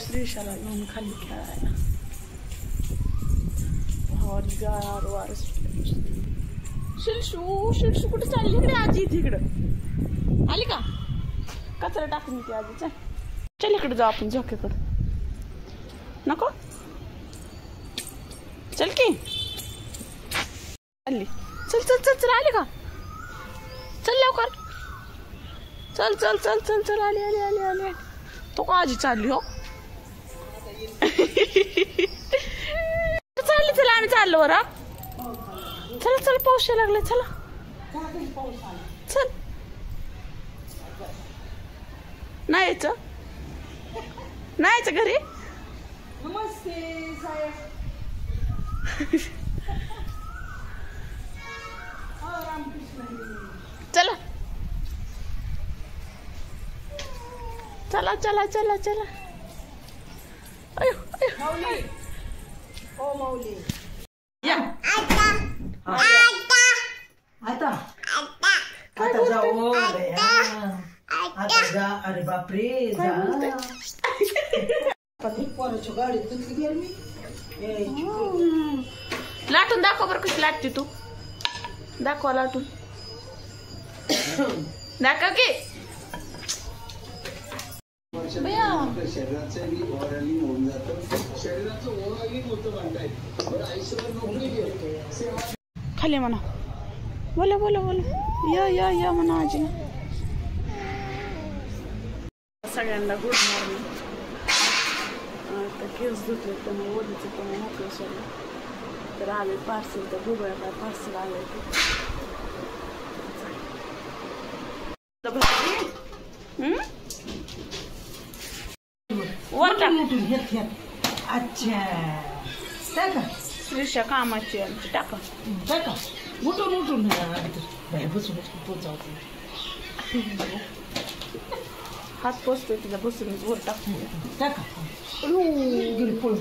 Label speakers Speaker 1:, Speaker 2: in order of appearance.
Speaker 1: श्रीशाला घेऊन खाली खेळायला. भारी गार वार सुटलं. शिलशू शिलशू कुठे चालली? इकडे आजी तिकडं आली का? कचरा टाकून ती आजी. चल चल इकडे जाऊ आपण झोक्याकडं. नको चल की आली. चल चल चल चल आली का? चल लवकर चल चल चल चल चल आली आली आली आली. तो का आजी चालली हो? चालली चला आम्ही चाललो बरं. चला चला पाऊस लागले. चला चल. नाही यायचं नाही यायचं घरी.
Speaker 2: नमस्ते साहेब.
Speaker 1: चला चला चला चला चला. अयो अयो
Speaker 2: माऊली. ओ माऊली.
Speaker 1: या
Speaker 2: आता आता जाओ. आता जा. अरे बापरे जा. पोराच्या गाडीत किती गरमी.
Speaker 1: लाटून दाखव बरं कशी लाटते तू. दाखवा लाटून दाखव की. खाली म्हणा. बोला बोला बोला. या या या म्हणा आजी. सगळ्यांना गुड मॉर्निंग. आता केस धुतले तर मग ओलीचे पण मोकळे सोडले. तर आले पार्सल. तर गुगळ्या काय पार्सल आले वर टाक.
Speaker 2: अच्छा टाका.
Speaker 1: श्रीषा कामाची आमची. टाका
Speaker 2: टाका. उठून उठून बसून पोचावतो.
Speaker 1: हात पोचतोय तिला बसून वर टाक.
Speaker 2: टाका. गेली पळून.